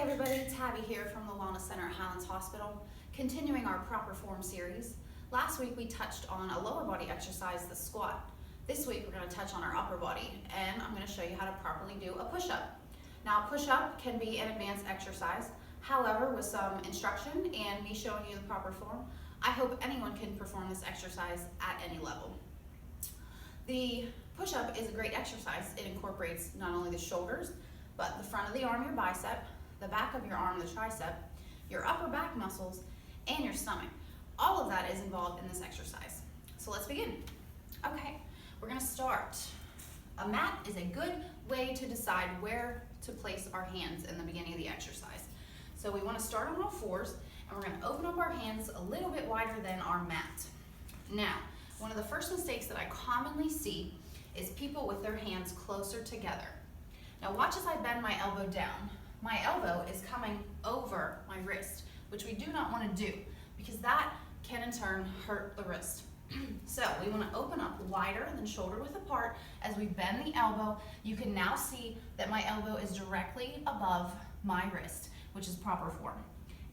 Hi everybody, Tabby here from the Wellness Center at Highlands Hospital, continuing our proper form series. Last week we touched on a lower body exercise, the squat. This week we're going to touch on our upper body, and I'm going to show you how to properly do a push-up. Now, a push-up can be an advanced exercise. However, with some instruction and me showing you the proper form, I hope anyone can perform this exercise at any level. The push-up is a great exercise. It incorporates not only the shoulders, but the front of the arm, your bicep, the back of your arm, the tricep, your upper back muscles, and your stomach. All of that is involved in this exercise. So let's begin. Okay, we're gonna start. A mat is a good way to decide where to place our hands in the beginning of the exercise. So we wanna start on all fours, and we're gonna open up our hands a little bit wider than our mat. Now, one of the first mistakes that I commonly see is people with their hands closer together. Now watch as I bend my elbow down. My elbow is coming over my wrist, which we do not want to do because that can in turn hurt the wrist. So we want to open up wider than shoulder width apart as we bend the elbow. You can now see that my elbow is directly above my wrist, which is proper form.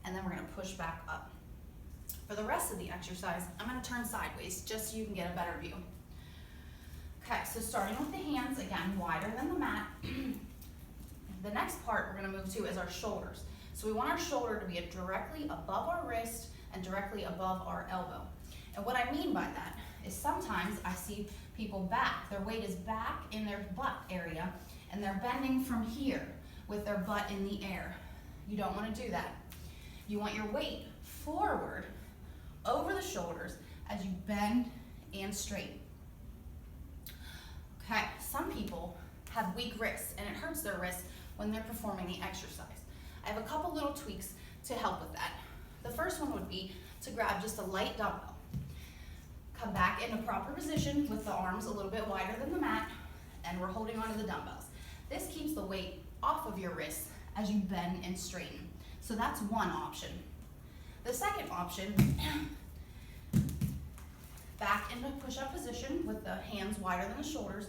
And then we're going to push back up. For the rest of the exercise, I'm going to turn sideways just so you can get a better view. Okay, so starting with the hands, again, wider than the mat. The next part we're going to move to is our shoulders. So we want our shoulder to be directly above our wrist and directly above our elbow. And what I mean by that is sometimes I see people back, their weight is back in their butt area, and they're bending from here with their butt in the air. You don't want to do that. You want your weight forward over the shoulders as you bend and straighten. Okay, some people have weak wrists and it hurts their wrists when they're performing the exercise. I have a couple little tweaks to help with that. The first one would be to grab just a light dumbbell. Come back into proper position with the arms a little bit wider than the mat, and we're holding onto the dumbbells. This keeps the weight off of your wrists as you bend and straighten. So that's one option. The second option, back into push-up position with the hands wider than the shoulders.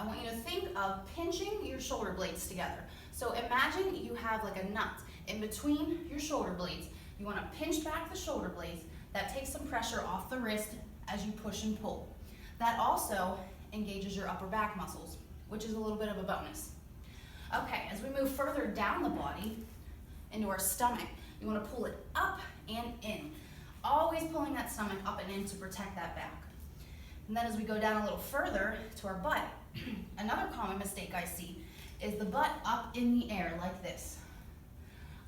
I want you to think of pinching your shoulder blades together. So imagine you have like a nut in between your shoulder blades. You want to pinch back the shoulder blades. That takes some pressure off the wrist as you push and pull. That also engages your upper back muscles, which is a little bit of a bonus. Okay, as we move further down the body into our stomach, you want to pull it up and in. Always pulling that stomach up and in to protect that back. And then as we go down a little further to our butt, another common mistake I see is the butt up in the air like this.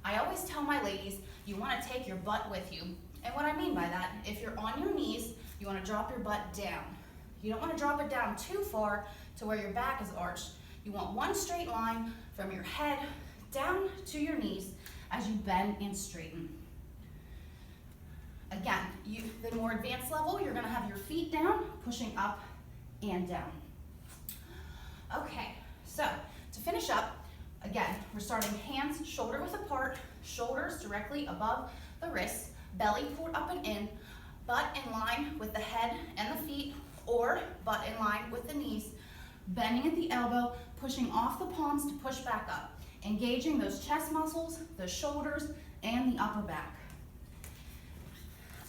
I always tell my ladies, you want to take your butt with you. And what I mean by that, if you're on your knees, you want to drop your butt down. You don't want to drop it down too far to where your back is arched. You want one straight line from your head down to your knees as you bend and straighten. Again, the more advanced level, you're going to have your feet down, pushing up and down. Okay, so to finish up, again, we're starting hands shoulder width apart, shoulders directly above the wrists, belly pulled up and in, butt in line with the head and the feet, or butt in line with the knees, bending at the elbow, pushing off the palms to push back up, engaging those chest muscles, the shoulders, and the upper back.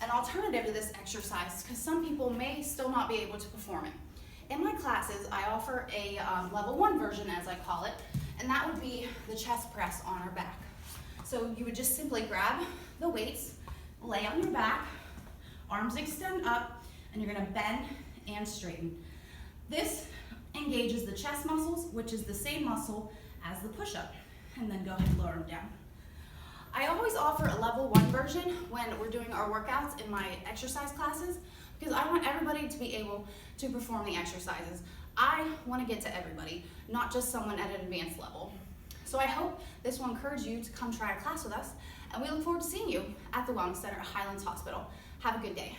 An alternative to this exercise, because some people may still not be able to perform it. In my classes, I offer a level 1 version, as I call it, and that would be the chest press on our back. So you would just simply grab the weights, lay on your back, arms extend up, and you're going to bend and straighten. This engages the chest muscles, which is the same muscle as the push-up, and then go ahead and lower them down. I always offer a level 1 version when we're doing our workouts in my exercise classes because I want everybody to be able to perform the exercises. I want to get to everybody, not just someone at an advanced level. So I hope this will encourage you to come try a class with us, and we look forward to seeing you at the Wellness Center at Highlands Hospital. Have a good day.